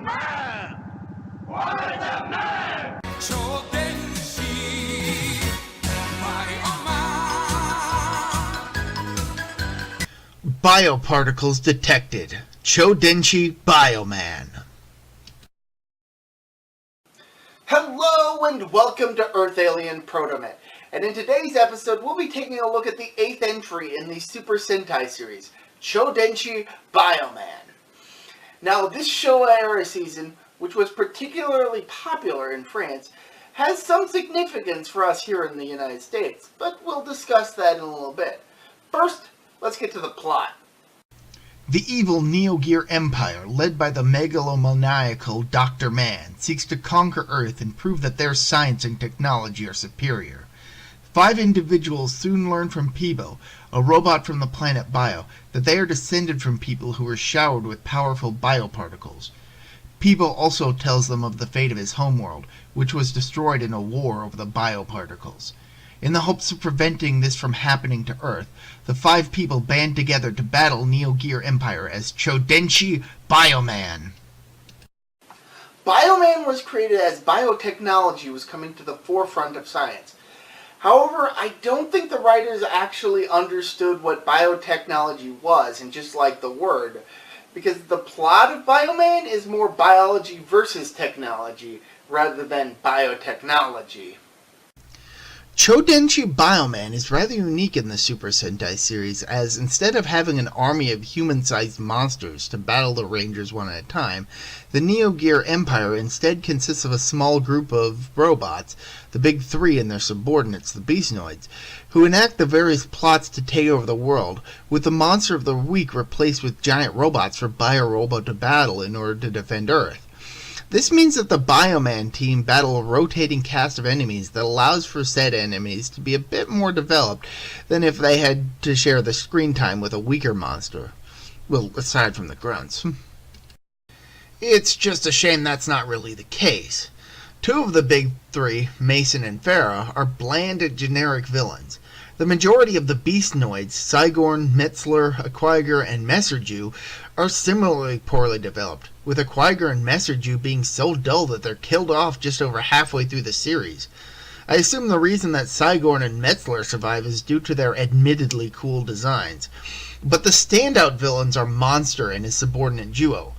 Man! What is a man? Choudenshi Bioman. Bioparticles detected. Choudenshi Bioman. Hello and welcome to Earth Alien ProtoMet. And in today's episode, we'll be taking a look at the 8th entry in the Super Sentai series, Choudenshi Bioman. Now, this Showa-era season, which was particularly popular in France, has some significance for us here in the United States, but we'll discuss that in a little bit. First, let's get to the plot. The evil Neo Gear Empire, led by the megalomaniacal Dr. Man, seeks to conquer Earth and prove that their science and technology are superior. 5 individuals soon learn from Peebo, a robot from the planet Bio, that they are descended from people who were showered with powerful bioparticles. Peebo also tells them of the fate of his homeworld, which was destroyed in a war over the bioparticles. In the hopes of preventing this from happening to Earth, the 5 people band together to battle Neo Gear Empire as Choudenshi Bioman. Bioman was created as biotechnology was coming to the forefront of science. However, I don't think the writers actually understood what biotechnology was and just liked the word, because the plot of Bioman is more biology versus technology rather than biotechnology. Choudenshi Bioman is rather unique in the Super Sentai series, as instead of having an army of human-sized monsters to battle the Rangers one at a time, the Neo Gear Empire instead consists of a small group of robots, the Big Three and their subordinates, the Beastnoids, who enact the various plots to take over the world, with the Monster of the Week replaced with giant robots for Bio-Robo to battle in order to defend Earth. This means that the Bioman team battle a rotating cast of enemies that allows for said enemies to be a bit more developed than if they had to share the screen time with a weaker monster. Well, aside from the grunts. It's just a shame that's not really the case. 2 of the Big Three, Mason and Farah, are bland and generic villains. The majority of the Beastnoids, Sigorn, Metzler, Aquiger, and Messerju, are similarly poorly developed, with Aquiger and Messerju being so dull that they're killed off just over halfway through the series. I assume the reason that Sigorn and Metzler survive is due to their admittedly cool designs. But the standout villains are Monster and his subordinate Juo.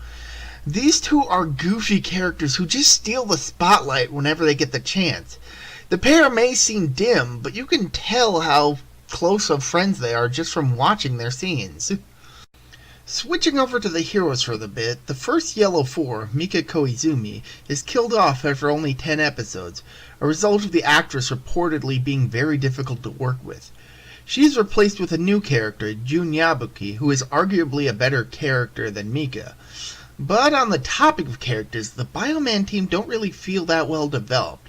These 2 are goofy characters who just steal the spotlight whenever they get the chance. The pair may seem dim, but you can tell how close of friends they are just from watching their scenes. Switching over to the heroes for the bit, the first Yellow 4, Mika Koizumi, is killed off after only 10 episodes, a result of the actress reportedly being very difficult to work with. She is replaced with a new character, Jun Yabuki, who is arguably a better character than Mika. But on the topic of characters, the Bioman team don't really feel that well developed.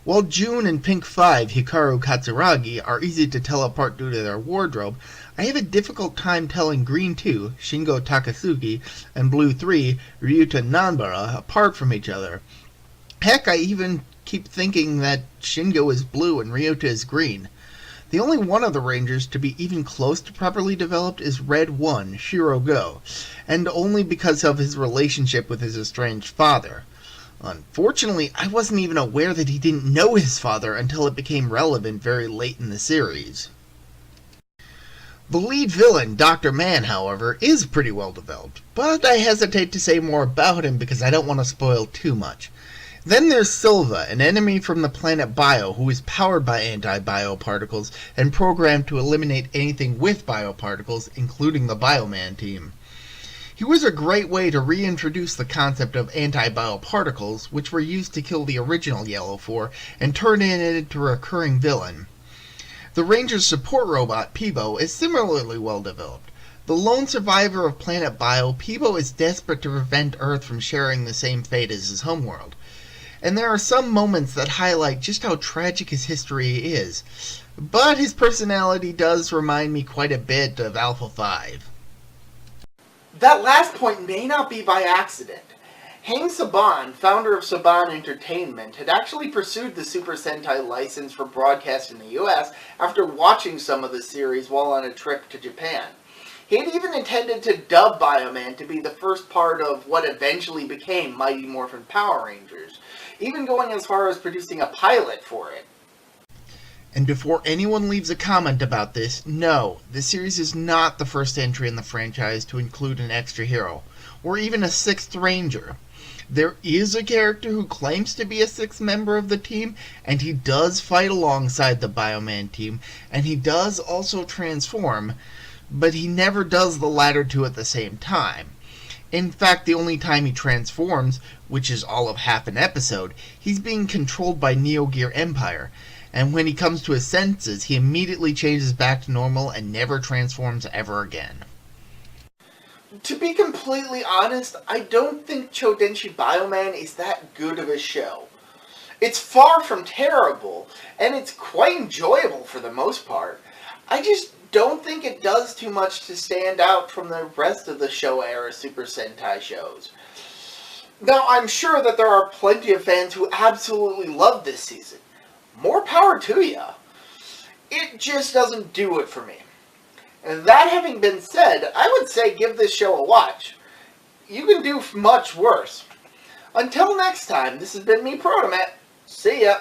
While June and Pink 5, Hikaru Katsuragi, are easy to tell apart due to their wardrobe, I have a difficult time telling Green 2, Shingo Takasugi, and Blue 3, Ryuta Nanbara, apart from each other. Heck, I even keep thinking that Shingo is blue and Ryuta is green. The only one of the Rangers to be even close to properly developed is Red 1, Shiro Go, and only because of his relationship with his estranged father. Unfortunately, I wasn't even aware that he didn't know his father until it became relevant very late in the series. The lead villain, Dr. Man, however, is pretty well developed, but I hesitate to say more about him because I don't want to spoil too much. Then there's Silva, an enemy from the planet Bio who is powered by anti-bioparticles and programmed to eliminate anything with bioparticles, including the Bioman team. He was a great way to reintroduce the concept of anti-bioparticles, which were used to kill the original Yellow 4, and turn it into a recurring villain. The Ranger's support robot, Peebo, is similarly well developed. The lone survivor of planet Bio, Peebo is desperate to prevent Earth from sharing the same fate as his homeworld. And there are some moments that highlight just how tragic his history is. But his personality does remind me quite a bit of Alpha 5. That last point may not be by accident. Haim Saban, founder of Saban Entertainment, had actually pursued the Super Sentai license for broadcast in the US after watching some of the series while on a trip to Japan. He had even intended to dub Bioman to be the first part of what eventually became Mighty Morphin Power Rangers, even going as far as producing a pilot for it. And before anyone leaves a comment about this, no, the series is not the first entry in the franchise to include an extra hero, or even a sixth ranger. There is a character who claims to be a sixth member of the team, and he does fight alongside the Bioman team, and he does also transform, but he never does the latter two at the same time. In fact, the only time he transforms, which is all of half an episode, he's being controlled by Neo Gear Empire, and when he comes to his senses, he immediately changes back to normal and never transforms ever again. To be completely honest, I don't think Choudenshi Bioman is that good of a show. It's far from terrible, and it's quite enjoyable for the most part. I just don't think it does too much to stand out from the rest of the Showa-era Super Sentai shows. Now, I'm sure that there are plenty of fans who absolutely love this season. More power to ya. It just doesn't do it for me. And that having been said, I would say give this show a watch. You can do much worse. Until next time, this has been me, ProtoMet. See ya.